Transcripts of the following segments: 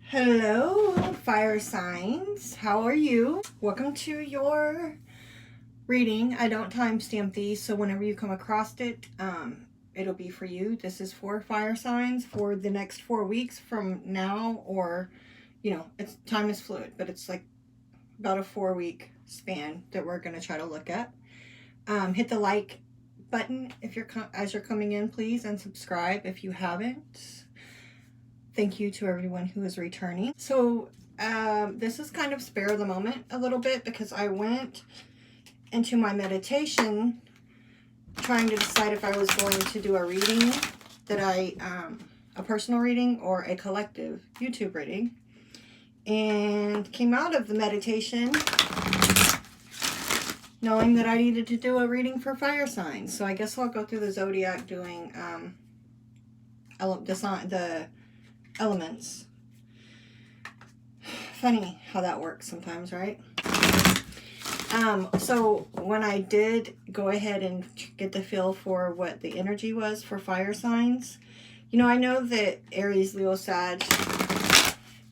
Hello, fire signs. How are you? Welcome to your reading. I don't timestamp these, so whenever you come across it, it'll be for you. This is for fire signs for the next 4 weeks from now, or it's time is fluid, but it's like about a 4-week span that we're going to try to look at. Hit the like button if you're as you're coming in, please, and subscribe if you haven't. Thank you to everyone who is returning. So this is kind of spare of the moment a little bit because I went into my meditation trying to decide if I was going to do a reading a personal reading or a collective YouTube reading, and came out of the meditation knowing that I needed to do a reading for fire signs. So I guess I'll go through the zodiac doing the elements. Funny how that works sometimes, right? So when I did go ahead and get the feel for what the energy was for fire signs, I know that Aries, Leo, Sag,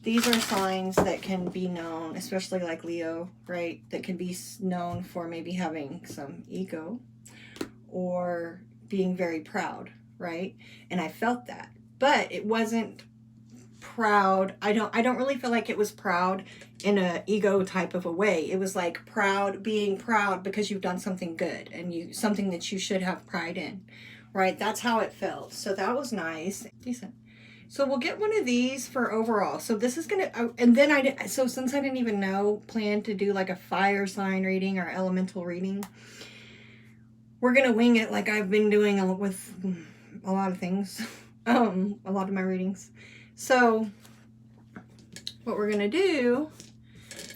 these are signs that can be known, especially like Leo, right? That can be known for maybe having some ego or being very proud, right? And I felt that, but it wasn't proud. I don't really feel like it was proud in a ego type of a way. It was like being proud because you've done something good and something that you should have pride in, right? That's how it felt. So that was nice, decent. So we'll get one of these for overall. So this is gonna, and then so since I didn't even plan to do like a fire sign reading or elemental reading, we're gonna wing it like I've been doing with a lot of things, a lot of my readings. So what we're going to do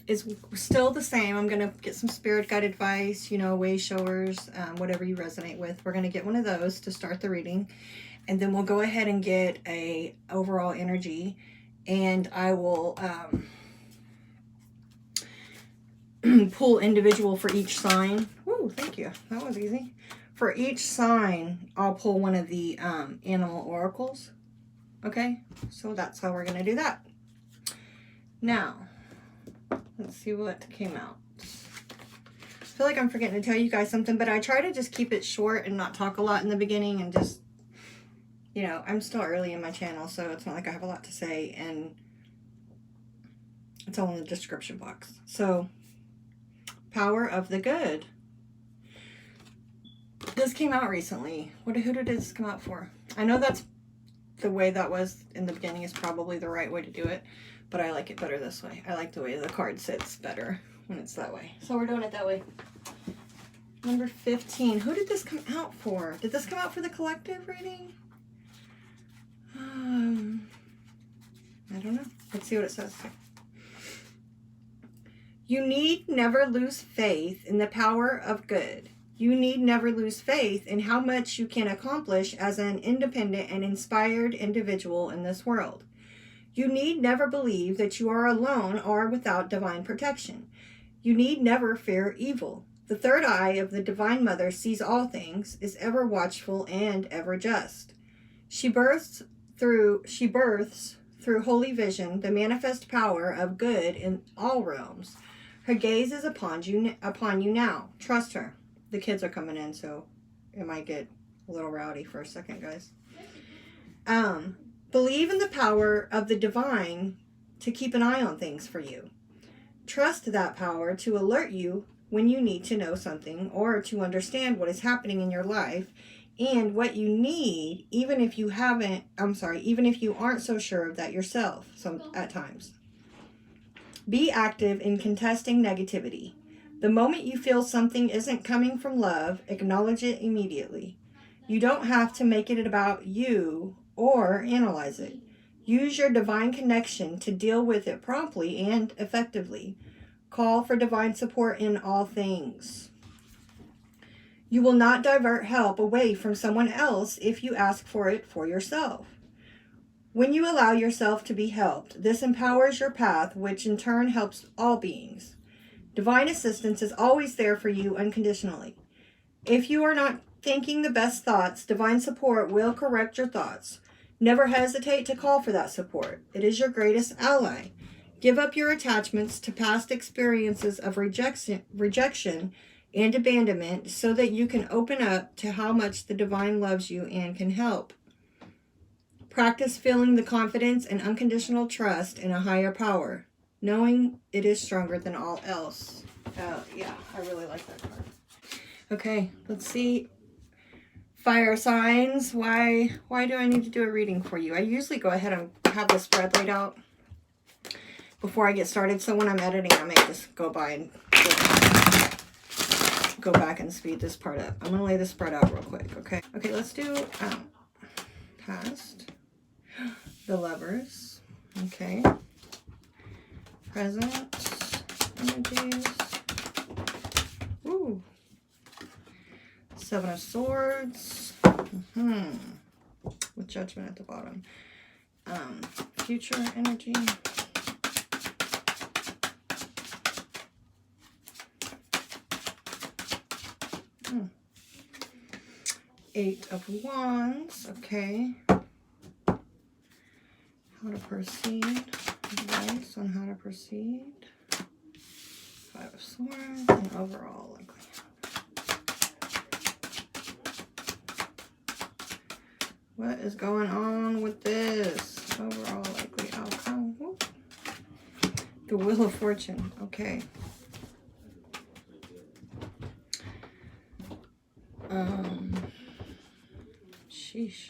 is still the same. I'm going to get some spirit guide advice, way showers, whatever you resonate with. We're going to get one of those to start the reading. And then we'll go ahead and get a overall energy. And I will pull individual for each sign. Ooh, thank you. That was easy. For each sign, I'll pull one of the animal oracles. Okay, so that's how we're going to do that. Now, let's see what came out. I feel like I'm forgetting to tell you guys something, but I try to just keep it short and not talk a lot in the beginning and just, I'm still early in my channel, so it's not like I have a lot to say, and it's all in the description box. So, Power of the Good. This came out recently. Who did this come out for? I know that's the way that was in the beginning is probably the right way to do it, but I like it better this way. I like the way the card sits better when it's that way. So we're doing it that way. Number 15. Who did this come out for? Did this come out for the collective reading? I don't know. Let's see what it says. You need never lose faith in the power of good. You need never lose faith in how much you can accomplish as an independent and inspired individual in this world. You need never believe that you are alone or without divine protection. You need never fear evil. The third eye of the Divine Mother sees all things, is ever watchful and ever just. She births through holy vision the manifest power of good in all realms. Her gaze is upon you now. Trust her. The kids are coming in, so it might get a little rowdy for a second, guys. Believe in the power of the divine to keep an eye on things for you. Trust that power to alert you when you need to know something or to understand what is happening in your life and what you need, even if you aren't so sure of that yourself at times. Be active in contesting negativity. The moment you feel something isn't coming from love, acknowledge it immediately. You don't have to make it about you or analyze it. Use your divine connection to deal with it promptly and effectively. Call for divine support in all things. You will not divert help away from someone else if you ask for it for yourself. When you allow yourself to be helped, this empowers your path, which in turn helps all beings. Divine assistance is always there for you unconditionally. If you are not thinking the best thoughts, divine support will correct your thoughts. Never hesitate to call for that support. It is your greatest ally. Give up your attachments to past experiences of rejection and abandonment so that you can open up to how much the divine loves you and can help. Practice feeling the confidence and unconditional trust in a higher power, knowing it is stronger than all else. Yeah, I really like that card. Okay, let's see. Fire signs. Why do I need to do a reading for you? I usually go ahead and have the spread laid out before I get started, so when I'm editing, I may just go by and go back and speed this part up. I'm going to lay the spread out real quick, okay? Okay, let's do past, the Lovers, okay, present, energies, ooh, Seven of Swords, with Judgment at the bottom, future energy, Eight of Wands, okay. How to proceed, advice on how to proceed. Five of Swords, and overall likely. What is going on with this? Overall likely outcome. Whoop. The Wheel of Fortune, okay. Sheesh.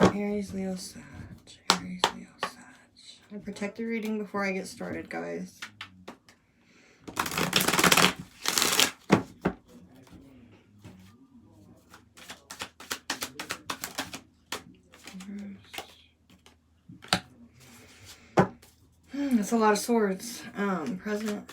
Alright, Aries, Leo, Sag. Aries, Leo, Sag. I protect the reading before I get started, guys. That's a lot of swords. Present.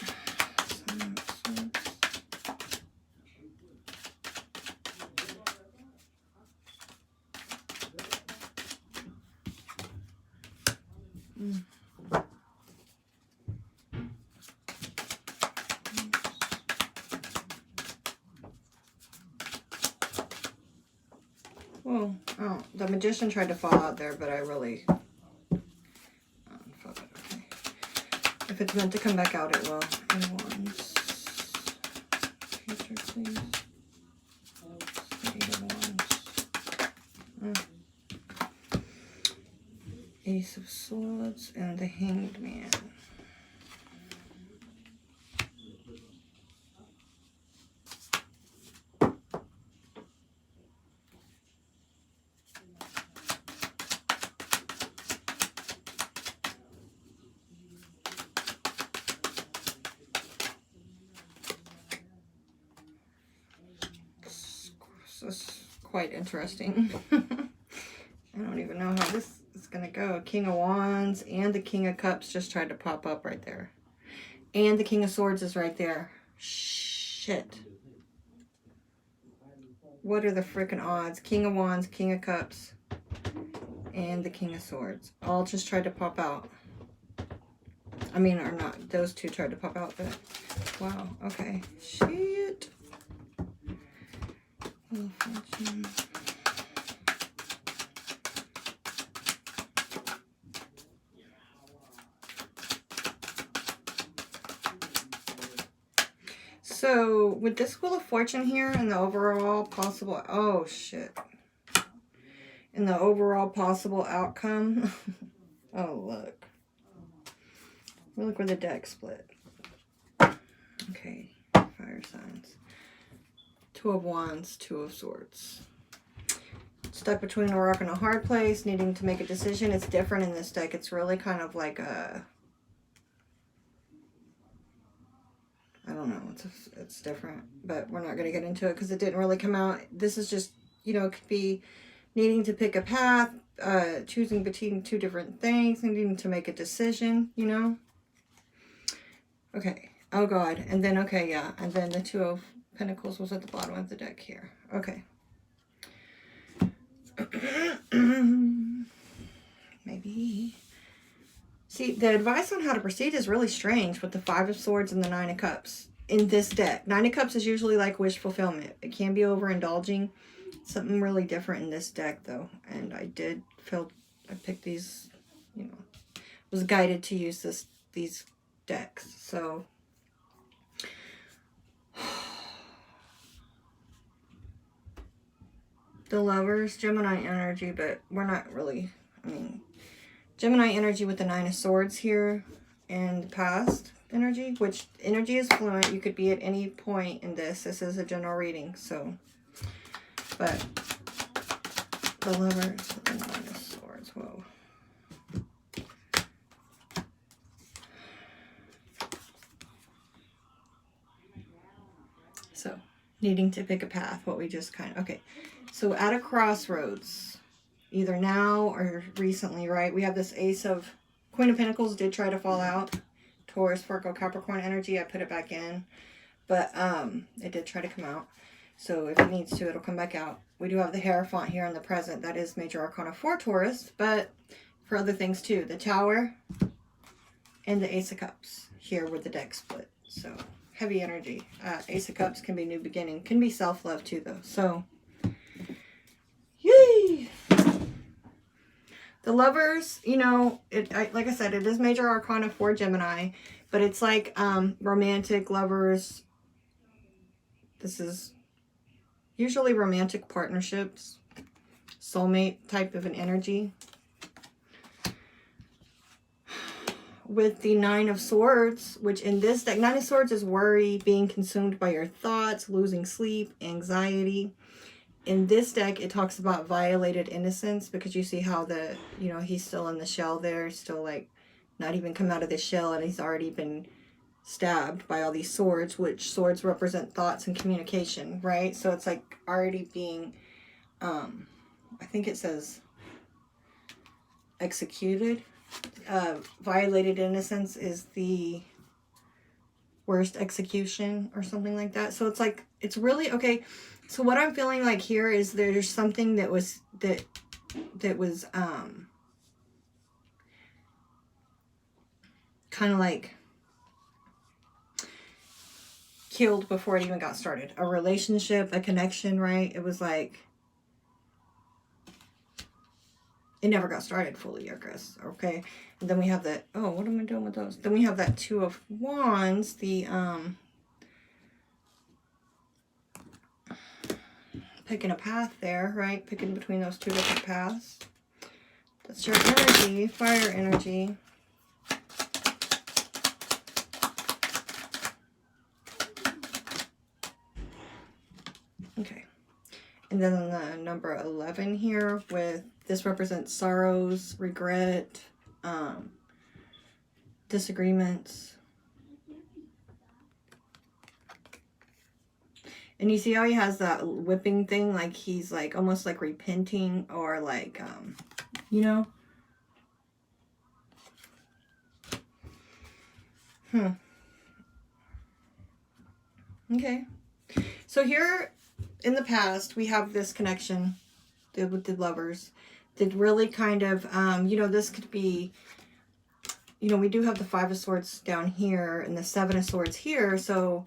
Well, oh, the Magician tried to fall out there, but I really... fuck it, okay. If it's meant to come back out, it will. And Wands. Future, please. Eight of Wands. Ace of Swords and the Hanged Man. This is quite interesting. I don't even know how this is going to go. King of Wands and the King of Cups just tried to pop up right there. And the King of Swords is right there. Shit. What are the freaking odds? King of Wands, King of Cups, and the King of Swords. All just tried to pop out. I mean, or not. Those two tried to pop out, but... Wow, okay. Shit. So with this Wheel of Fortune here and the overall possible, oh shit, and the overall possible outcome, oh look where the deck split. Okay, fire signs. Two of Wands, Two of Swords. Stuck between a rock and a hard place, needing to make a decision. It's different in this deck. It's really kind of like a... I don't know. It's different. But we're not going to get into it because it didn't really come out. This is just, you know, it could be needing to pick a path, choosing between two different things, needing to make a decision, you know? Okay. Oh, God. And then, okay, yeah. And then the Two of Pentacles was at the bottom of the deck here. Okay. Maybe. See, the advice on how to proceed is really strange with the Five of Swords and the Nine of Cups. in this deck. Nine of Cups is usually like wish fulfillment. It can be overindulging. Something really different in this deck, though. And I did feel, I picked these, you know, was guided to use these decks. So, the Lovers, Gemini energy, but we're not really, I mean, Gemini energy with the Nine of Swords here and the past energy, which energy is fluent. You could be at any point in this. This is a general reading, so, but the Lovers, the Nine of Swords, whoa. So, needing to pick a path, what we just kind of, okay. So, at a crossroads, either now or recently, right? We have this Ace of, Queen of Pentacles did try to fall out. Taurus, Virgo, Capricorn energy. I put it back in. But it did try to come out. So if it needs to, it'll come back out. We do have the Hierophant here in the present. That is Major Arcana for Taurus. But for other things too. The Tower and the Ace of Cups here with the deck split. So heavy energy. Ace of Cups can be new beginning. Can be self-love too though. So, yay! The Lovers, you know, like I said, it is Major Arcana for Gemini, but it's like romantic lovers. This is usually romantic partnerships, soulmate type of an energy. With the Nine of Swords, which in this deck, Nine of Swords is worry, being consumed by your thoughts, losing sleep, anxiety. In this deck, it talks about violated innocence, because you see how the, you know, he's still in the shell there, still like not even come out of the shell, and he's already been stabbed by all these swords, which swords represent thoughts and communication, right? So it's like already being, I think it says executed. Violated innocence is the worst execution or something like that. So it's like, it's really, okay. So what I'm feeling like here is there's something that was, that was, kind of like killed before it even got started. A relationship, a connection, right? It was like, it never got started fully, I guess, okay? And then we have that, oh, what am I doing with those? Then we have that Two of Wands, the, picking a path there, right? Picking between those two different paths. That's your energy, fire energy. Okay. And then the number 11 here with, this represents sorrows, regret, disagreements. And you see how he has that whipping thing, like he's like almost like repenting, or like, you know? Okay. So here in the past, we have this connection with the Lovers that really kind of, you know, this could be, you know, we do have the Five of Swords down here and the Seven of Swords here. So,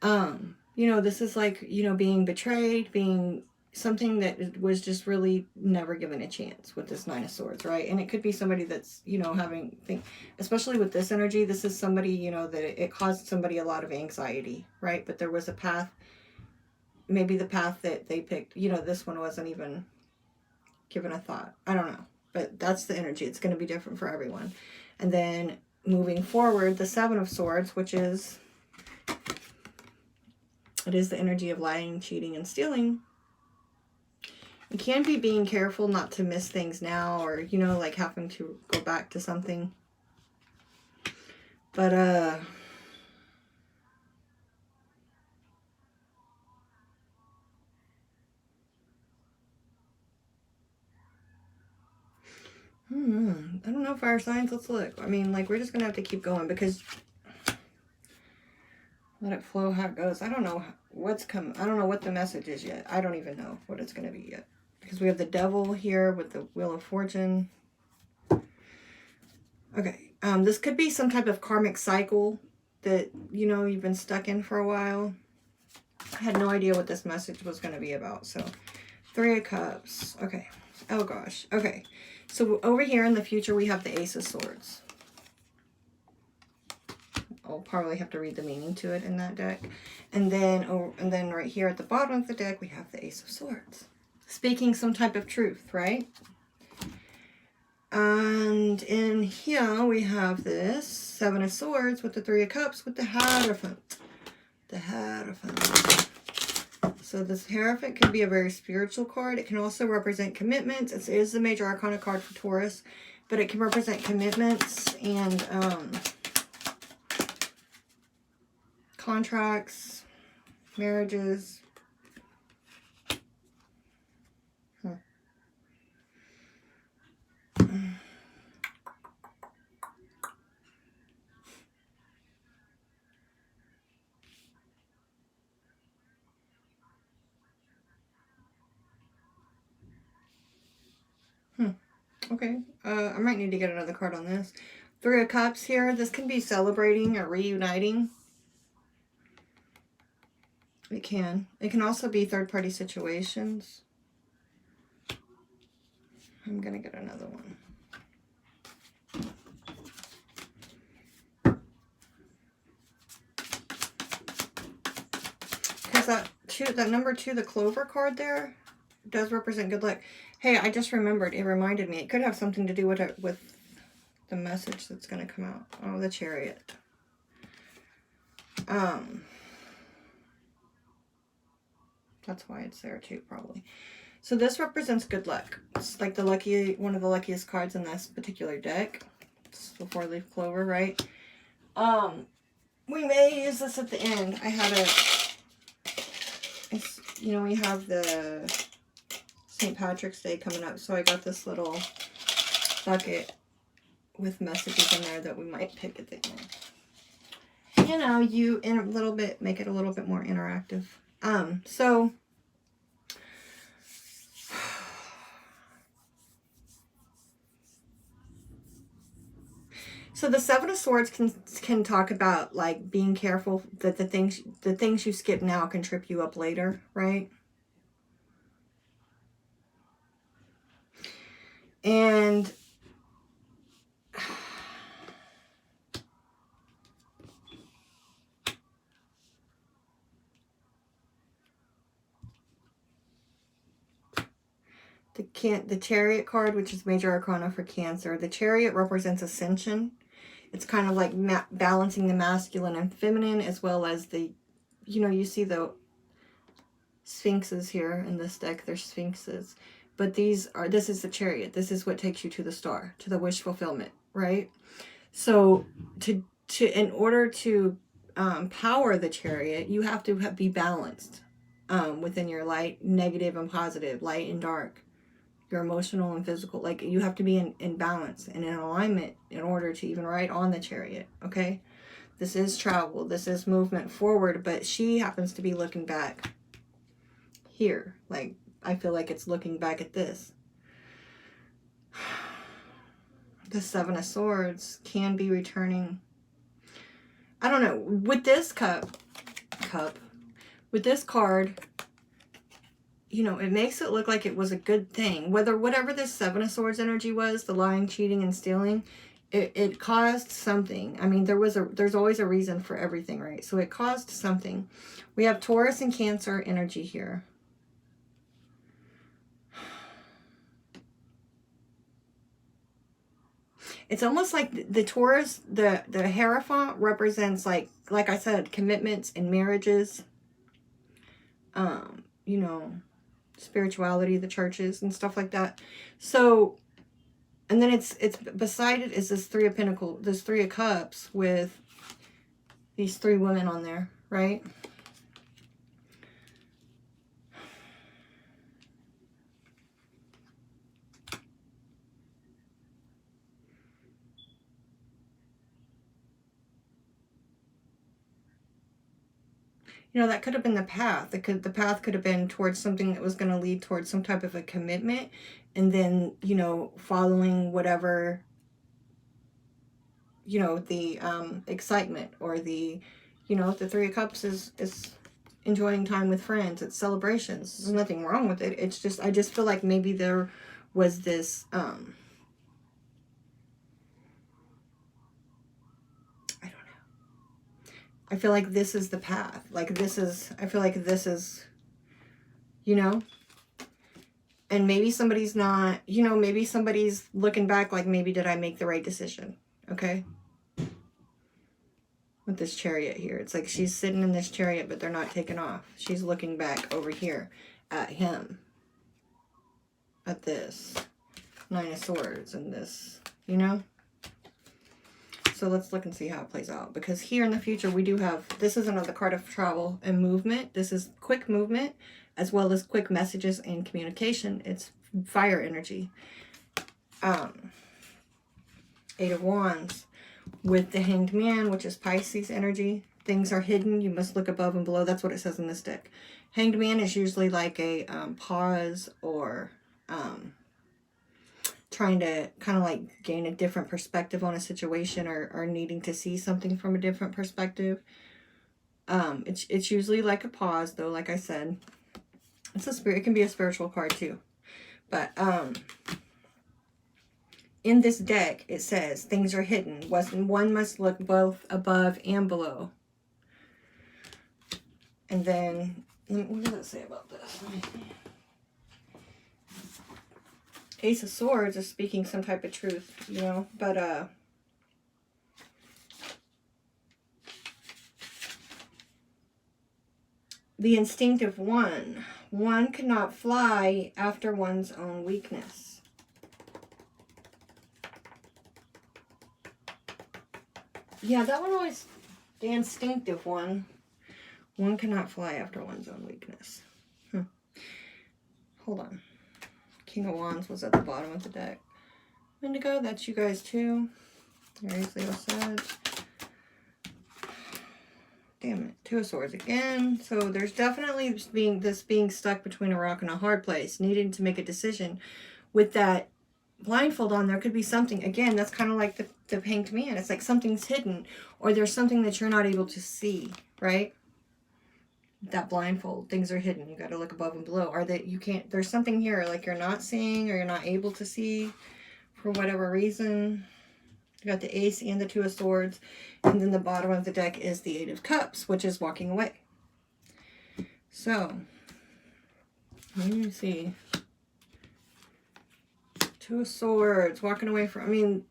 you know, this is like, you know, being betrayed, being something that was just really never given a chance with this Nine of Swords, right? And it could be somebody that's, you know, having, especially with this energy, this is somebody, you know, that it caused somebody a lot of anxiety, right? But there was a path, maybe the path that they picked, you know, this one wasn't even given a thought. I don't know. But that's the energy. It's going to be different for everyone. And then moving forward, the Seven of Swords, which is, it is the energy of lying, cheating, and stealing. You can be being careful not to miss things now, or, you know, like having to go back to something. But, I don't know, fire signs. Let's look. I mean, like, we're just going to have to keep going, because let it flow how it goes. I don't know what's coming. I don't know what the message is yet. I don't even know what it's going to be yet. Because we have the Devil here with the Wheel of Fortune. Okay. This could be some type of karmic cycle that, you know, you've been stuck in for a while. I had no idea what this message was going to be about. So, 3 of Cups. Okay. Oh, gosh. Okay. So, over here in the future, we have the Ace of Swords. I'll probably have to read the meaning to it in that deck. And then right here at the bottom of the deck, we have the Ace of Swords. Speaking some type of truth, right? And in here, we have this 7 of Swords with the 3 of Cups with the Hierophant. The Hierophant. So this Hierophant can be a very spiritual card. It can also represent commitments. It is the major arcana card for Taurus, but it can represent commitments and contracts, marriages. Okay, I might need to get another card on this. 3 of Cups here. This can be celebrating or reuniting. It can. It can also be third-party situations. I'm going to get another one. Because that number 2, the Clover card there, does represent good luck. Hey, I just remembered. It reminded me. It could have something to do with the message that's going to come out. Oh, the Chariot. That's why it's there too, probably. So this represents good luck. It's like one of the luckiest cards in this particular deck. It's the 4-leaf clover, right? We may use this at the end. I had you know, we have the St. Patrick's Day coming up, so I got this little bucket with messages in there that we might pick at the end. You know, make it a little bit more interactive. So the 7 of Swords can talk about like being careful that the things you skip now can trip you up later, right? And the Chariot card, which is major arcana for Cancer. The Chariot represents ascension. It's kind of like balancing the masculine and feminine, as well as the, you know, you see the sphinxes here in this deck. They're sphinxes. But this is the Chariot. This is what takes you to the star, to the wish fulfillment, right? So in order to power the Chariot, you have to be balanced within your light, negative and positive, light and dark, your emotional and physical. Like, you have to be in balance and in alignment in order to even ride on the Chariot, okay? This is travel. This is movement forward, but she happens to be looking back here. Like, I feel like it's looking back at this. The 7 of Swords can be returning. I don't know. With this with this card, you know, it makes it look like it was a good thing. Whatever this 7 of Swords energy was, the lying, cheating, and stealing, it caused something. I mean, there's always a reason for everything, right? So it caused something. We have Taurus and Cancer energy here. It's almost like the Taurus, the Hierophant represents, like I said, commitments and marriages. You know, spirituality, the churches and stuff like that. So, and then it's beside it is this 3 of Pentacles, this 3 of Cups with these 3 women on there, right? You know, that could have been the path. The path could have been towards something that was going to lead towards some type of a commitment, and then, you know, following whatever you know, the excitement, or the, you know, the Three of Cups is enjoying time with friends. It's celebrations. There's nothing wrong with it. It's just, I just feel like maybe there was this, I don't know. I feel like this is the path. Like this is, I feel like this is, you know, and maybe somebody's not, you know, maybe somebody's looking back like, maybe did I make the right decision? Okay. With this Chariot here. It's like she's sitting in this Chariot, but they're not taking off. She's looking back over here at him. At this Nine of Swords and this, you know? So let's look and see how it plays out. Because here in the future, we do have, this is another card of travel and movement. This is quick movement, as well as quick messages and communication. It's fire energy. Eight of Wands. With the Hanged Man, which is Pisces energy. Things are hidden. You must look above and below. That's what it says in this deck. Hanged Man is usually like a pause, or trying to kind of like gain a different perspective on a situation, or needing to see something from a different perspective. It's usually like a pause, though, like I said. It's a spirit. It can be a spiritual card too. But in this deck, it says things are hidden. One must look both above and below. And then, what does it say about this? Ace of Swords is speaking some type of truth, you know, but the instinctive one cannot fly after one's own weakness. Yeah, that one always, the instinctive one cannot fly after one's own weakness. Hold on. King of Wands was at the bottom of the deck. Indigo, that's you guys too. Aries, Leo, Sag. Damn it. Two of Swords again. So there's definitely being stuck between a rock and a hard place, needing to make a decision. With that blindfold on, there could be something, again, that's kind of like the Hanged Man. It's like something's hidden, or there's something that you're not able to see, right? That blindfold, things are hidden. You got to look above and below, or that you can't, there's something here like you're not seeing, or you're not able to see for whatever reason. You got the Ace and the Two of Swords, and then the bottom of the deck is the Eight of Cups, which is walking away. So let me see. Two of Swords, walking away from, I mean,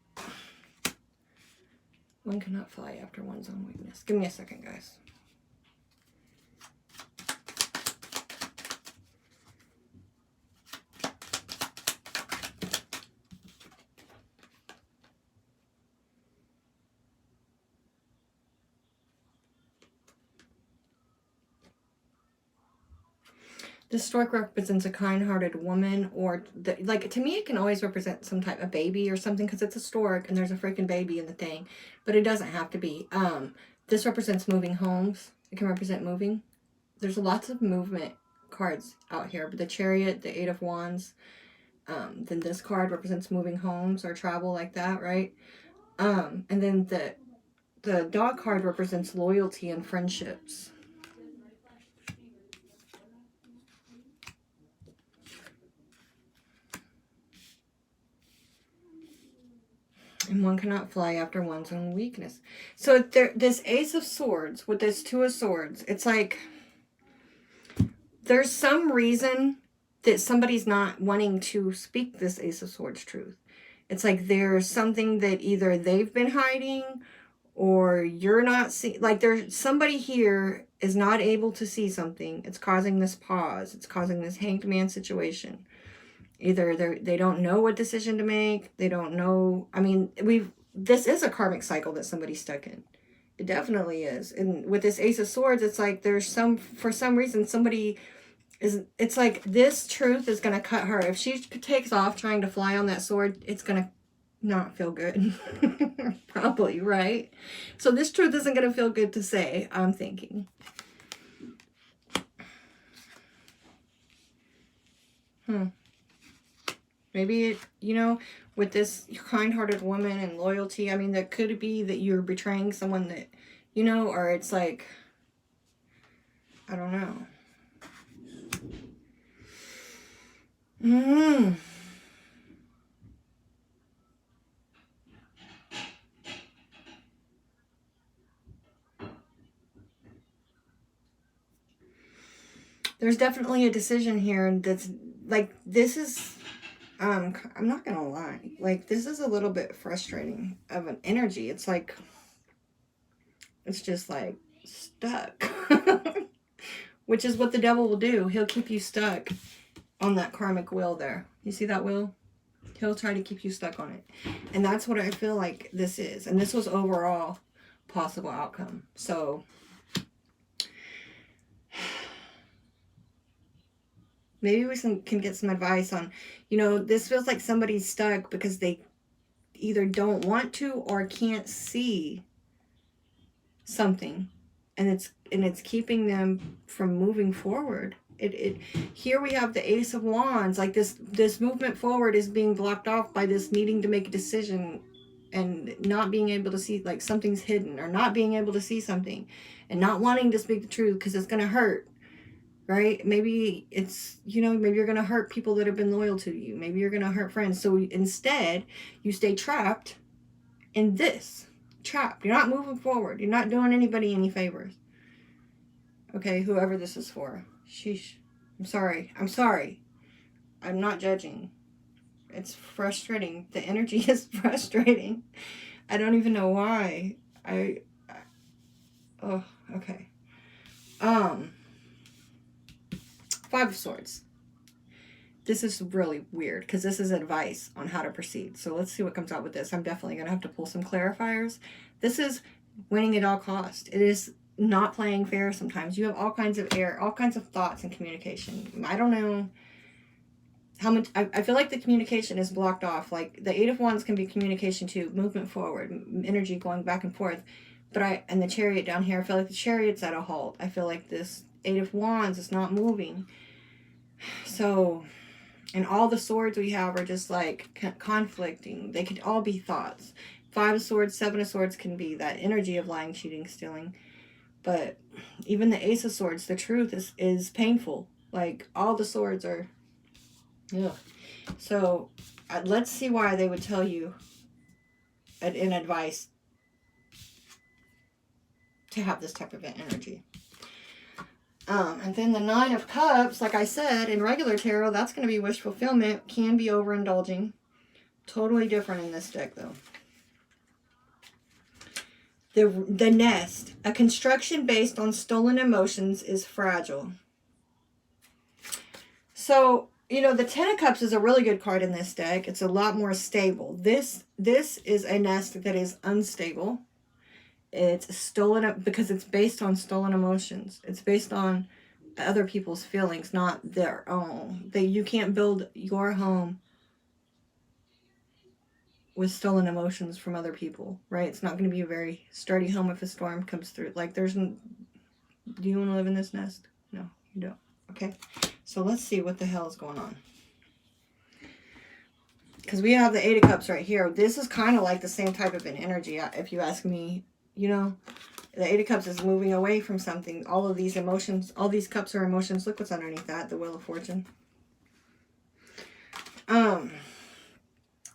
one cannot fly after one's own weakness. Give me a second, guys. The stork represents a kind-hearted woman, or like, to me it can always represent some type of baby or something, because it's a stork and there's a freaking baby in the thing, but it doesn't have to be. This represents moving homes. It can represent moving. There's lots of movement cards out here, but the Chariot, the Eight of Wands, then this card represents moving homes or travel like that, right? And then the dog card represents loyalty and friendships. And one cannot fly after one's own weakness. So this Ace of Swords with this Two of Swords, it's like there's some reason that somebody's not wanting to speak this Ace of Swords truth. It's like there's something that either they've been hiding, or you're not seeing. Like there's somebody here is not able to see something. It's causing this pause. It's causing this Hanged Man situation. Either they don't know what decision to make. They don't know. I mean, this is a karmic cycle that somebody's stuck in. It definitely is. And with this Ace of Swords, it's like there's for some reason, somebody is, it's like this truth is going to cut her. If she takes off trying to fly on that sword, it's going to not feel good. Probably, right? So this truth isn't going to feel good to say, I'm thinking. Maybe it, you know, with this kind-hearted woman and loyalty, I mean, that could be that you're betraying someone that, you know, or it's like, I don't know. There's definitely a decision here that's like, this is, I'm not gonna lie, like, this is a little bit frustrating of an energy. It's like, it's just like stuck. Which is what the devil will do. He'll keep you stuck on that karmic wheel there. You see that wheel? He'll try to keep you stuck on it. And that's what I feel like this is. And this was overall possible outcome. So maybe we can get some advice on, you know, this feels like somebody's stuck because they either don't want to or can't see something, and it's keeping them from moving forward. Here we have the Ace of Wands. Like, this movement forward is being blocked off by this needing to make a decision and not being able to see, like, something's hidden, or not being able to see something and not wanting to speak the truth because it's going to hurt, right? Maybe it's, you know, maybe you're going to hurt people that have been loyal to you. Maybe you're going to hurt friends. So instead, you stay trapped in this. Trapped. You're not moving forward. You're not doing anybody any favors. Okay, whoever this is for. Sheesh. I'm sorry. I'm sorry. I'm not judging. It's frustrating. The energy is frustrating. I don't even know why. Oh, okay. 5 of Swords. This is really weird because this is advice on how to proceed. So let's see what comes out with this. I'm definitely going to have to pull some clarifiers. This is winning at all costs. It is not playing fair sometimes. You have all kinds of error, all kinds of thoughts and communication. I don't know how much. I feel like the communication is blocked off. Like, the 8 of Wands can be communication too, movement forward, energy going back and forth. But and the Chariot down here, I feel like the Chariot's at a halt. I feel like this 8 of Wands is not moving. So, and all the swords we have are just like conflicting. They could all be thoughts. 5 of Swords, 7 of Swords can be that energy of lying, cheating, stealing. But even the Ace of Swords, the truth is painful. Like, all the swords are, yeah. So let's see why they would tell you in advice to have this type of energy. And then the 9 of Cups, like I said, in regular tarot, that's going to be wish fulfillment, can be overindulging. Totally different in this deck, though. The Nest, a construction based on stolen emotions, is fragile. So, you know, the 10 of Cups is a really good card in this deck. It's a lot more stable. This is a nest that is unstable. It's stolen because it's based on stolen emotions. It's based on other people's feelings, not their own. You can't build your home with stolen emotions from other people, right? It's not going to be a very sturdy home if a storm comes through. Like, do you want to live in this nest? No, you don't. Okay, so let's see what the hell is going on. Because we have the 8 of Cups right here. This is kind of like the same type of an energy, if you ask me. You know, the 8 of Cups is moving away from something. All of these emotions, all these cups are emotions. Look what's underneath that, the Wheel of Fortune.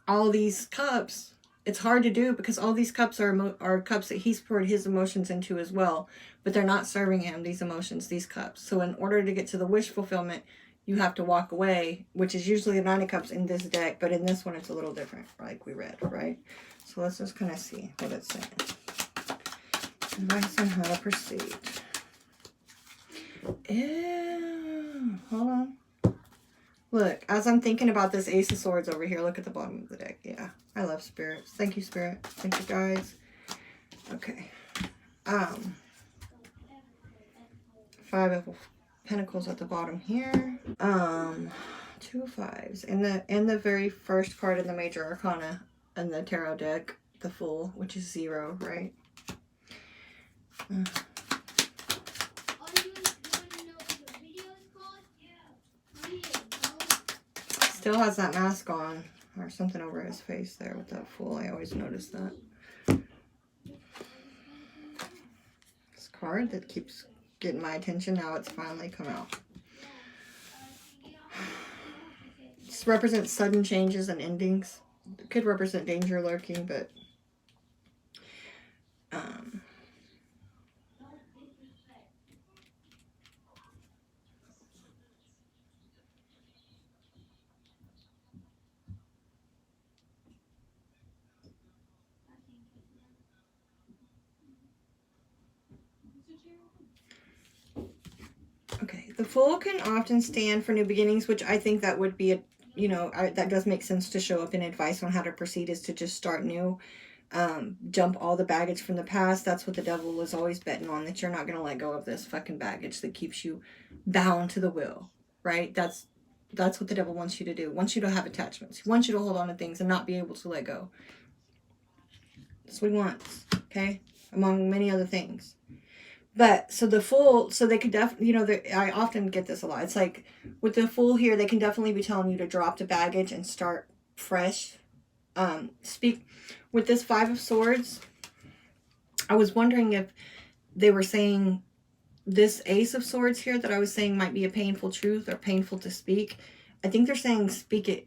All these cups, it's hard to do because all these cups are cups that he's poured his emotions into as well. But they're not serving him, these emotions, these cups. So in order to get to the wish fulfillment, you have to walk away, which is usually the 9 of Cups in this deck. But in this one, it's a little different, like we read, right? So let's just kind of see what it's saying. Advice on how to proceed. Ew, hold on. Look, as I'm thinking about this Ace of Swords over here, look at the bottom of the deck. Yeah, I love spirits. Thank you, Spirit. Thank you, guys. Okay. 5 of Pentacles at the bottom here. 2 5s. And the very first card in the Major Arcana in the tarot deck, the Fool, which is 0, right? Still has that mask on or something over his face there with that Fool. I always notice that. This card that keeps getting my attention, now it's finally come out. This represents sudden changes and endings. It could represent danger lurking, but okay, the Fool can often stand for new beginnings, which I think that would be a, you know, that does make sense to show up in advice on how to proceed, is to just start new. Jump all the baggage from the past. That's what the devil is always betting on, that you're not going to let go of this fucking baggage that keeps you bound to the will, right? That's what the devil wants you to do. Wants you to have attachments. He wants you to hold on to things and not be able to let go. That's what he wants, okay? Among many other things. But, so the Fool, so they could definitely, you know, I often get this a lot. It's like, with the Fool here, they can definitely be telling you to drop the baggage and start fresh. Speak with this Five of Swords. I was wondering if they were saying this Ace of Swords here that I was saying might be a painful truth or painful to speak. I think they're saying speak it,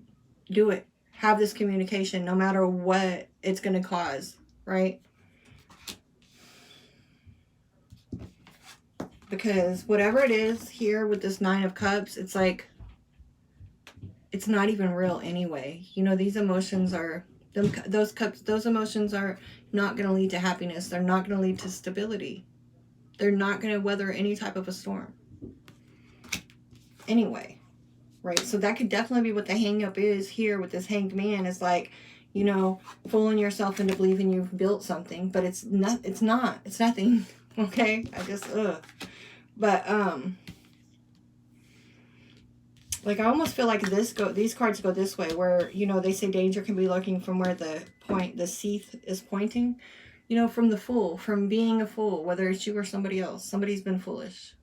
do it, have this communication no matter what it's going to cause, right? Because whatever it is here with this Nine of Cups, it's like, it's not even real anyway. You know, these emotions are, those emotions are not going to lead to happiness. They're not going to lead to stability. They're not going to weather any type of a storm. Anyway, right? So that could definitely be what the hang up is here with this Hanged Man. Is like, you know, fooling yourself into believing you've built something, but it's not. It's nothing. Okay? I just, ugh. But, like, I almost feel like these cards go this way, where, you know, they say danger can be lurking from where the seeth is pointing. You know, from the Fool, from being a fool, whether it's you or somebody else. Somebody's been foolish.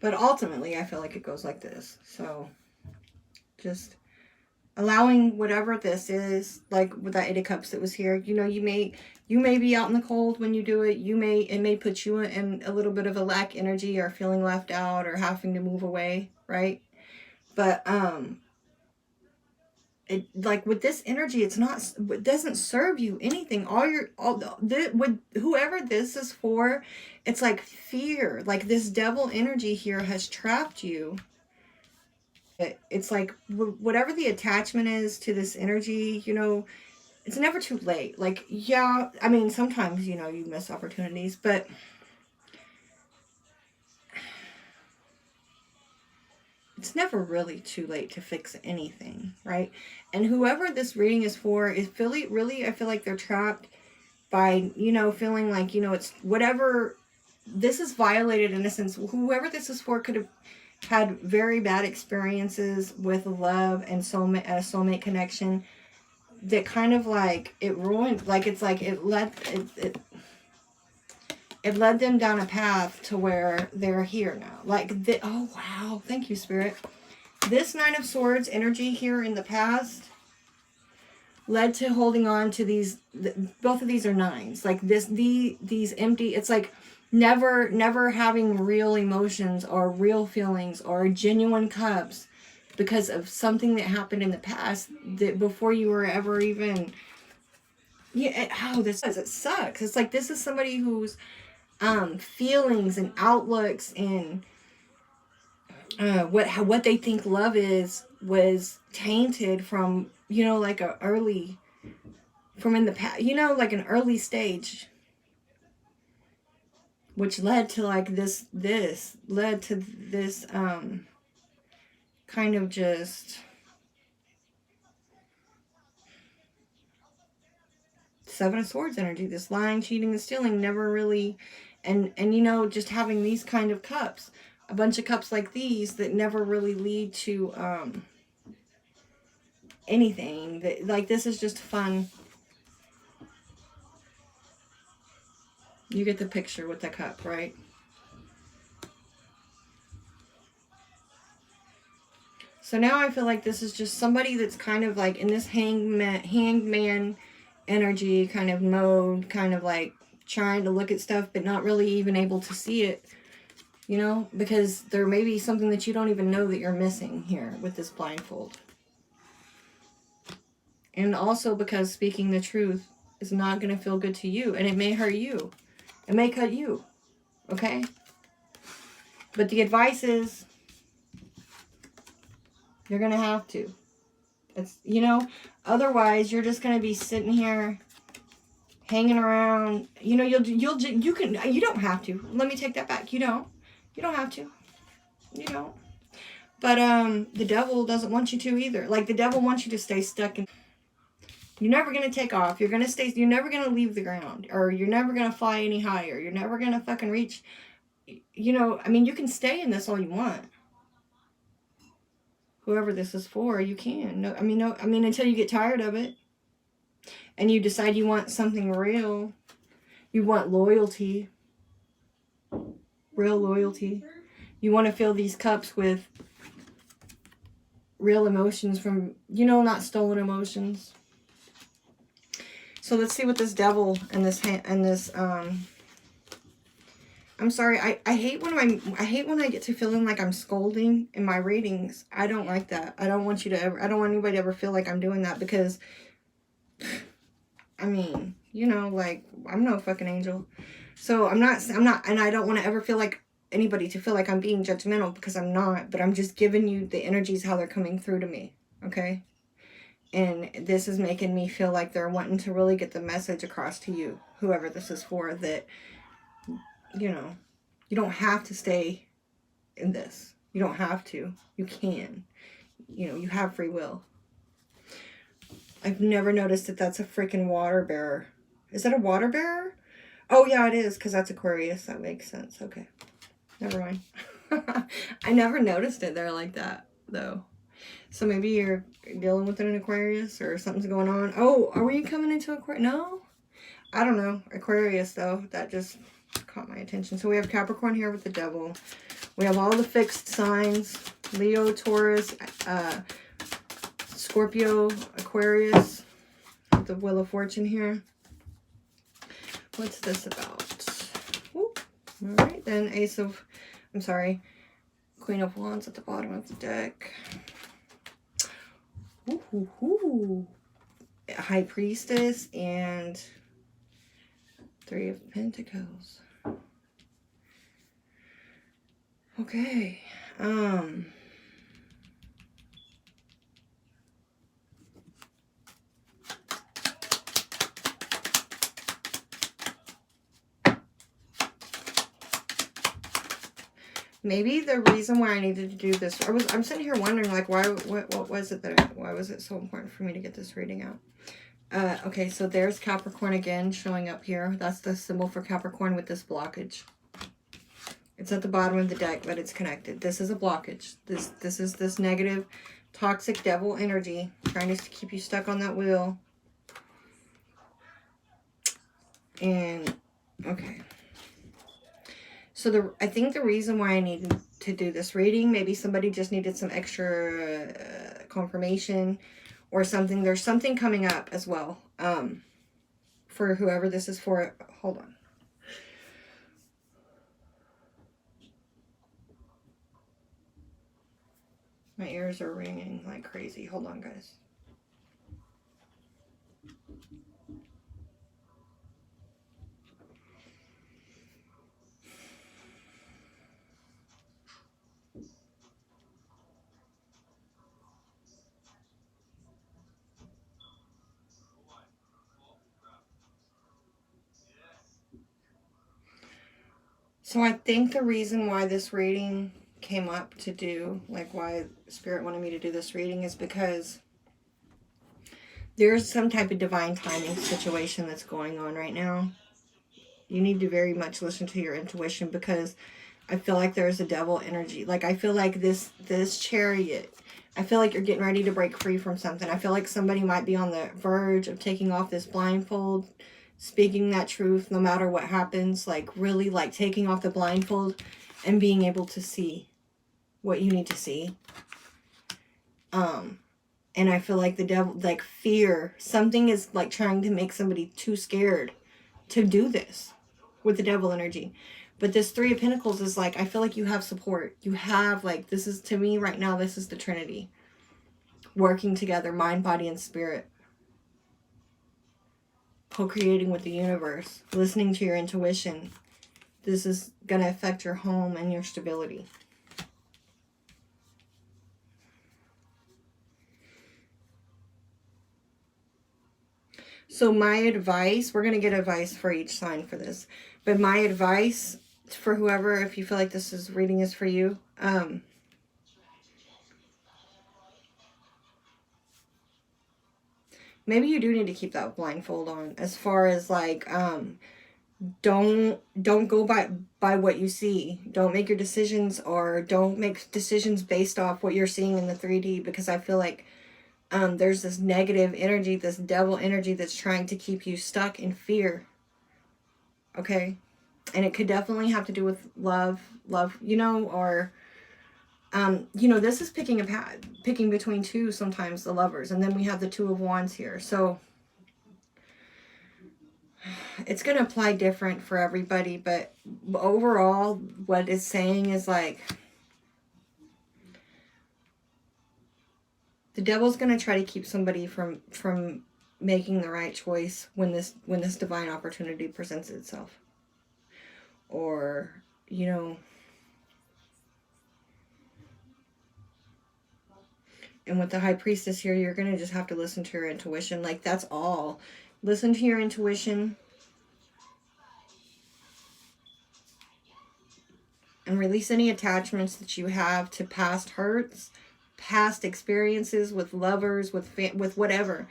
But ultimately, I feel like it goes like this. So, just allowing whatever this is, like with that Eight of Cups that was here. You know, you may be out in the cold when you do it. It may put you in a little bit of a lack energy, or feeling left out, or having to move away, right? But it, like with this energy, it doesn't serve you anything. With whoever this is for, it's like fear. Like this devil energy here has trapped you. It's like whatever the attachment is to this energy, you know, it's never too late. Like, yeah, I mean, sometimes, you know, you miss opportunities, but it's never really too late to fix anything, right? And whoever this reading is for is really, I feel like they're trapped by, you know, feeling like, you know, it's whatever, this is violated in a sense. Whoever this is for could have had very bad experiences with love and soulmate connection that kind of like it ruined, like it's like it led them down a path to where they're here now. Like, oh wow, thank you, Spirit. This Nine of Swords energy here in the past led to holding on to these, both of these are nines, like these empty, it's like never having real emotions or real feelings or genuine cups because of something that happened in the past, that before you were ever even, it sucks. It's like this is somebody whose feelings and outlooks and what they think love is was tainted from, you know, like from in the past, you know, like an early stage, which led to like this kind of just Seven of Swords energy, this lying, cheating, and stealing, never really, and you know, just having these kind of cups, a bunch of cups like these that never really lead to anything. That, like, this is just fun. You get the picture with the cup, right? So now I feel like this is just somebody that's kind of like in this hangman energy kind of mode, kind of like trying to look at stuff but not really even able to see it, you know, because there may be something that you don't even know that you're missing here with this blindfold. And also because speaking the truth is not going to feel good to you, and it may hurt you. It may cut you, okay? But the advice is you're going to have to. It's, you know, otherwise you're just going to be sitting here hanging around. You know, you don't have to. Let me take that back. You don't have to. You don't. But the devil doesn't want you to either. Like, the devil wants you to stay stuck in. You're never going to take off. You're never going to leave the ground, or you're never going to fly any higher. You're never going to fucking reach, you know, I mean, you can stay in this all you want. Whoever this is for, you can. No, I mean, until you get tired of it and you decide you want something real. You want loyalty. Real loyalty. You want to fill these cups with real emotions from, you know, not stolen emotions. So let's see what this devil and this I'm sorry, I hate when I get to feeling like I'm scolding in my readings. I don't like that. I don't want anybody to ever feel like I'm doing that, because I mean, you know, like, I'm no fucking angel. So I'm not, and I don't want to ever feel like anybody to feel like I'm being judgmental, because I'm not, but I'm just giving you the energies, how they're coming through to me. Okay. And this is making me feel like they're wanting to really get the message across to you, whoever this is for, that, you know, you don't have to stay in this. You don't have to. You can. You know, you have free will. I've never noticed that that's a freaking water bearer. Is that a water bearer? Oh, yeah, it is, because that's Aquarius. That makes sense. Okay. Never mind. I never noticed it there like that, though. So maybe you're dealing with an Aquarius, or something's going on. Oh, are we coming into Aquarius? No? I don't know. Aquarius, though. That just caught my attention. So we have Capricorn here with the devil. We have all the fixed signs. Leo, Taurus, Scorpio, Aquarius. The Wheel of Fortune here. What's this about? All right, then Queen of Wands at the bottom of the deck. High Priestess and Three of Pentacles. Okay. Maybe the reason why I needed to do this, I'm sitting here wondering, like, what was it so important for me to get this reading out? Okay, so there's Capricorn again showing up here. That's the symbol for Capricorn with this blockage. It's at the bottom of the deck, but it's connected. This is a blockage. This is this negative, toxic devil energy trying to keep you stuck on that wheel. And, okay. So I think the reason why I needed to do this reading, maybe somebody just needed some extra confirmation or something. There's something coming up as well for whoever this is for. Hold on. My ears are ringing like crazy. Hold on, guys. So I think the reason why this reading came up to do, like why Spirit wanted me to do this reading, is because there's some type of divine timing situation that's going on right now. You need to very much listen to your intuition, because I feel like there's a devil energy. Like, I feel like this Chariot, I feel like you're getting ready to break free from something. I feel like somebody might be on the verge of taking off this blindfold, speaking that truth no matter what happens, like really like taking off the blindfold and being able to see what you need to see. And I feel like the devil, like fear, something is like trying to make somebody too scared to do this with the devil energy. But this Three of Pentacles is like, I feel like you have support. You have like, this is, to me right now, this is the Trinity working together, mind, body, and spirit. Co-creating with the universe, listening to your intuition. This is going to affect your home and your stability. So my advice, we're going to get advice for each sign for this, but my advice for whoever, if you feel like this is reading is for you, maybe you do need to keep that blindfold on, as far as like, don't go by what you see. Don't make your decisions, or don't make decisions based off what you're seeing in the 3D, because I feel like there's this negative energy, this devil energy that's trying to keep you stuck in fear. Okay? And it could definitely have to do with love, you know, or you know, this is picking between two, sometimes the lovers, and then we have the Two of Wands here. So it's going to apply different for everybody, but overall what it's saying is like, the devil's going to try to keep somebody from making the right choice when this divine opportunity presents itself. Or, you know, and with the High Priestess here, you're going to just have to listen to your intuition. Like, that's all. Listen to your intuition. And release any attachments that you have to past hurts, past experiences with lovers, with whatever.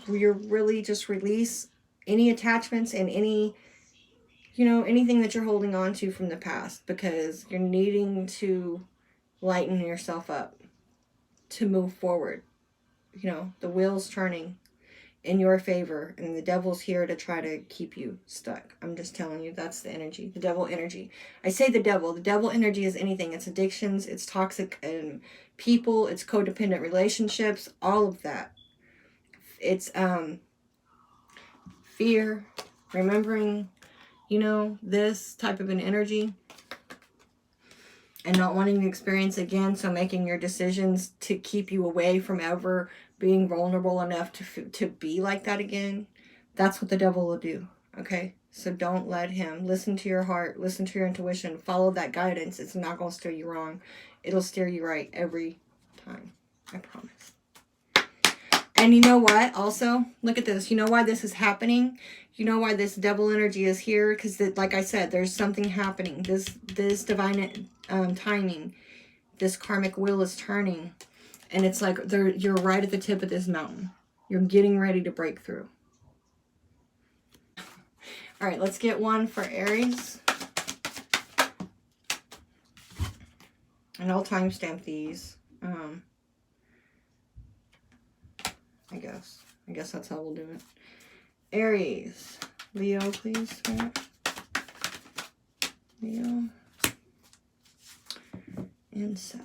You're really just release any attachments and any, you know, anything that you're holding on to from the past, because you're needing to lighten yourself up to move forward. You know, the wheel's turning in your favor, and the devil's here to try to keep you stuck. I'm just telling you, that's the energy, the devil energy. I say the devil energy is anything. It's addictions, it's toxic people, it's codependent relationships, all of that. It's fear, remembering, you know, this type of an energy and not wanting to experience again, so making your decisions to keep you away from ever being vulnerable enough to be like that again. That's what the devil will do, okay? So don't let him. Listen to your heart, listen to your intuition, follow that guidance. It's not going to steer you wrong. It'll steer you right every time, I promise. And you know what? Also, look at this. You know why this is happening? You know why this devil energy is here? Because, like I said, there's something happening. This divine timing, this karmic wheel is turning. And it's like you're right at the tip of this mountain. You're getting ready to break through. All right, let's get one for Aries. And I'll timestamp these. I guess that's how we'll do it. Aries. Leo, please. Leo. And Sag.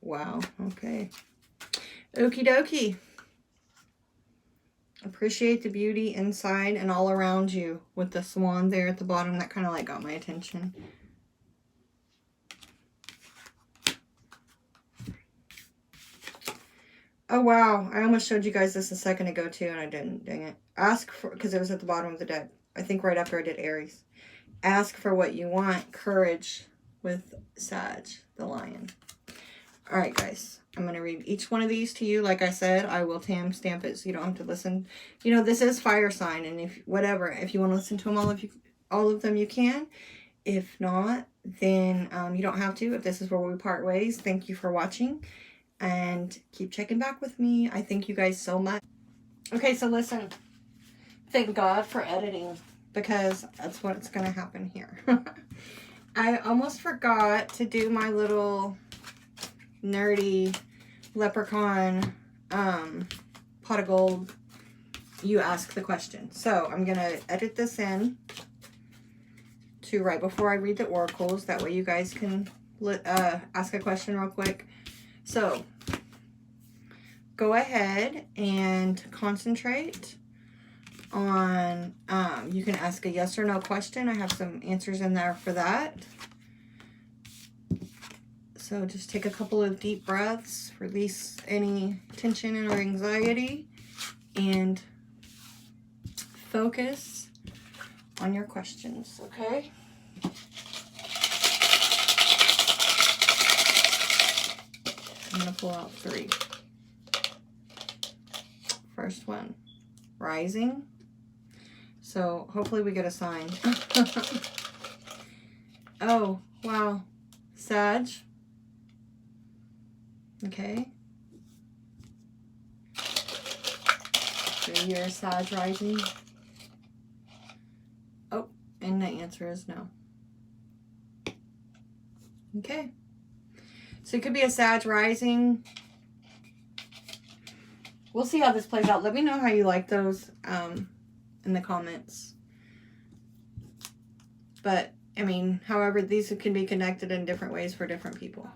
Wow. Okay. Okie dokie. Appreciate the beauty inside and all around you with the swan there at the bottom. That kind of like got my attention. Oh, wow. I almost showed you guys this a second ago, too, and I didn't. Dang it. Ask for, because it was at the bottom of the deck. I think right after I did Aries. Ask for what you want. Courage with Sag, the lion. All right, guys. I'm going to read each one of these to you. Like I said, I will stamp it so you don't have to listen. You know, this is fire sign, and if whatever, if you want to listen to them all of them, you can. If not, then you don't have to. If this is where we part ways, thank you for watching. And keep checking back with me. I thank you guys so much. Okay, so listen. Thank God for editing, because that's what's going to happen here. I almost forgot to do my little nerdy leprechaun pot of gold you ask the question. So I'm going to edit this in to right before I read the oracles. That way you guys can ask a question real quick. So go ahead and concentrate on, you can ask a yes or no question. I have some answers in there for that. So just take a couple of deep breaths, release any tension or anxiety, and focus on your questions, okay? I'm going to pull out 3. First one, rising. So hopefully we get a sign. Oh, wow. Sag. Okay. So you're Sag rising. Oh, and the answer is no. Okay. So it could be a Sag rising. We'll see how this plays out. Let me know how you like those in the comments. But, I mean, however, these can be connected in different ways for different people.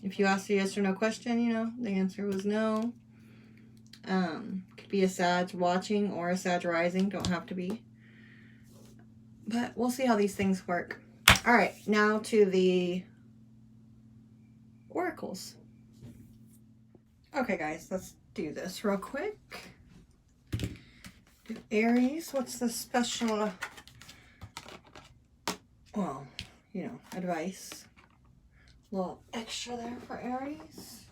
If you asked a yes or no question, you know, the answer was no. Could be a Sag watching or a Sag rising. Don't have to be. But we'll see how these things work. All right, now to the oracles. Okay, guys, let's do this real quick. Do Aries, what's the special, well, you know, advice? A little extra there for Aries.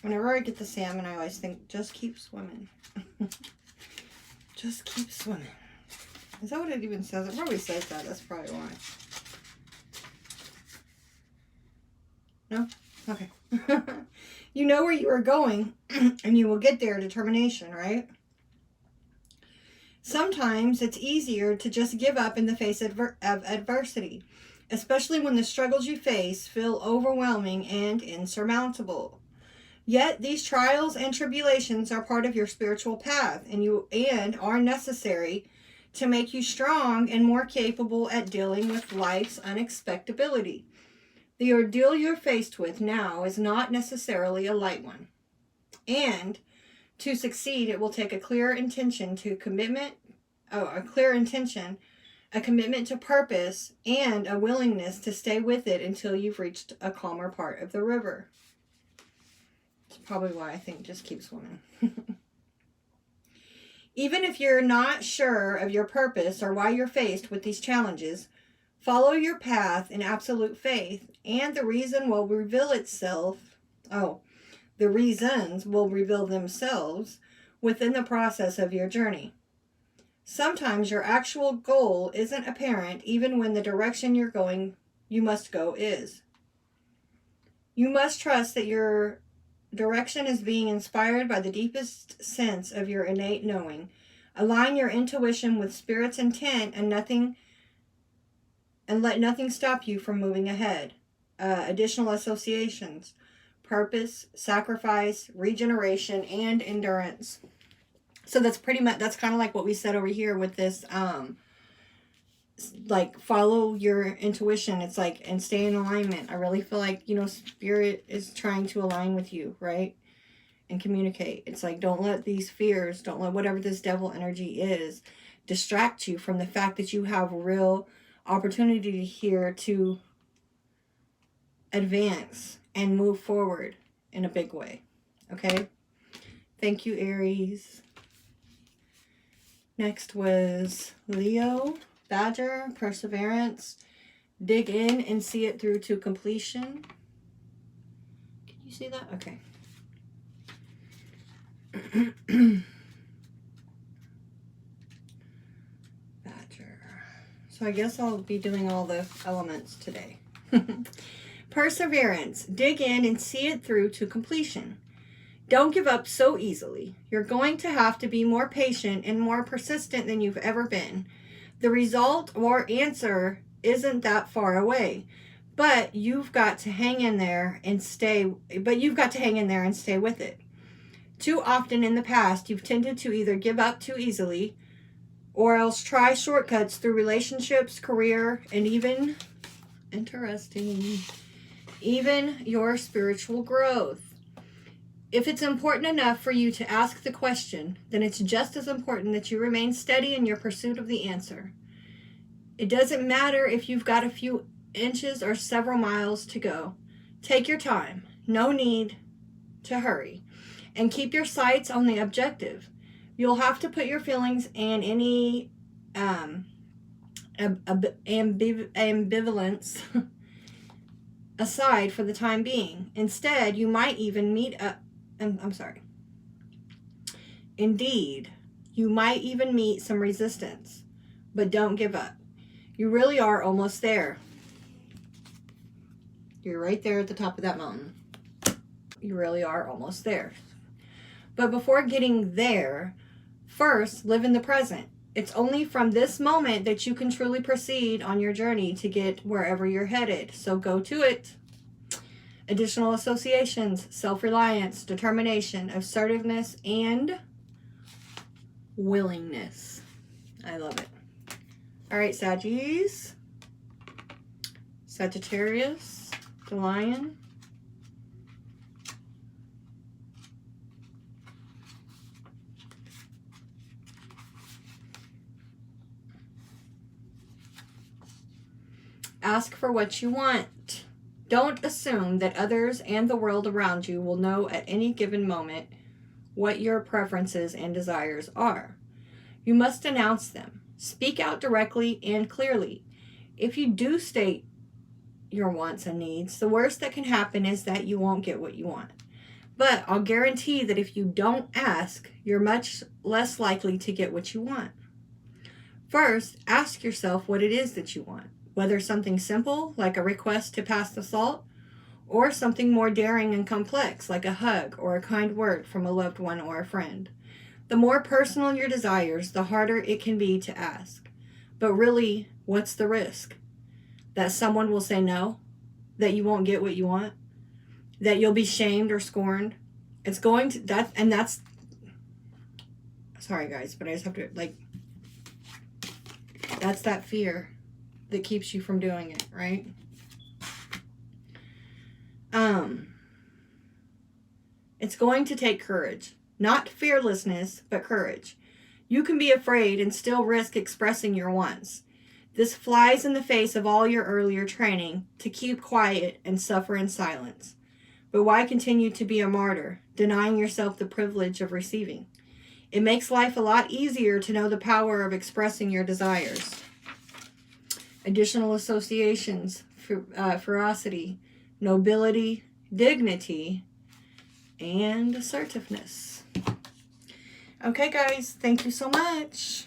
Whenever I get the salmon, I always think, just keep swimming. Just keep swimming. Is that what it even says? It probably says that. That's probably why. No? Okay. You know where you are going, and you will get there. Determination, right? Sometimes it's easier to just give up in the face of adversity, especially when the struggles you face feel overwhelming and insurmountable. Yet these trials and tribulations are part of your spiritual path, and are necessary to make you strong and more capable at dealing with life's unexpectability. The ordeal you're faced with now is not necessarily a light one. And to succeed, it will take a clear intention to commitment, a commitment to purpose, and a willingness to stay with it until you've reached a calmer part of the river. It's probably why I think just keep swimming. Even if you're not sure of your purpose or why you're faced with these challenges, follow your path in absolute faith, and the reasons will reveal themselves within the process of your journey. Sometimes your actual goal isn't apparent even when the direction you must go is. You must trust that your direction is being inspired by the deepest sense of your innate knowing. Align your intuition with Spirit's intent and let nothing stop you from moving ahead. Additional associations: purpose, sacrifice, regeneration, and endurance. So that's kind of like what we said over here with this, like, follow your intuition. It's like, and stay in alignment. I really feel like, you know, Spirit is trying to align with you, right? And communicate. It's like, don't let these fears, don't let whatever this devil energy is distract you from the fact that you have real opportunity here to advance and move forward in a big way. Okay? Thank you, Aries. Next was Leo, Badger, perseverance. Dig in and see it through to completion. Can you see that? Okay. Badger. So I guess I'll be doing all the elements today. Perseverance. Dig in and see it through to completion. Don't give up so easily. You're going to have to be more patient and more persistent than you've ever been. The result or answer isn't that far away, But you've got to hang in there and stay with it. Too often in the past, you've tended to either give up too easily or else try shortcuts through relationships, career, and even, interesting, even your spiritual growth. If it's important enough for you to ask the question, then it's just as important that you remain steady in your pursuit of the answer. It doesn't matter if you've got a few inches or several miles to go. Take your time. No need to hurry. And keep your sights on the objective. You'll have to put your feelings and any ambivalence aside for the time being. Instead, you might even meet Indeed, you might even meet some resistance, but don't give up. You really are almost there. You're right there at the top of that mountain. You really are almost there. But before getting there, first, live in the present. It's only from this moment that you can truly proceed on your journey to get wherever you're headed. So go to it. Additional associations, self-reliance, determination, assertiveness, and willingness. I love it. All right, Saggies. Sagittarius, the lion. Ask for what you want. Don't assume that others and the world around you will know at any given moment what your preferences and desires are. You must announce them. Speak out directly and clearly. If you do state your wants and needs, the worst that can happen is that you won't get what you want. But I'll guarantee that if you don't ask, you're much less likely to get what you want. First, ask yourself what it is that you want. Whether something simple, like a request to pass the salt, or something more daring and complex, like a hug or a kind word from a loved one or a friend. The more personal your desires, the harder it can be to ask. But really, what's the risk? That someone will say no? That you won't get what you want? That you'll be shamed or scorned? It's going to, that's, sorry guys, but I just have to, that's that fear that keeps you from doing it, right? It's going to take courage. Not fearlessness, but courage. You can be afraid and still risk expressing your wants. This flies in the face of all your earlier training to keep quiet and suffer in silence. But why continue to be a martyr, denying yourself the privilege of receiving? It makes life a lot easier to know the power of expressing your desires. Additional associations, ferocity, nobility, dignity, and assertiveness. Okay, guys, thank you so much.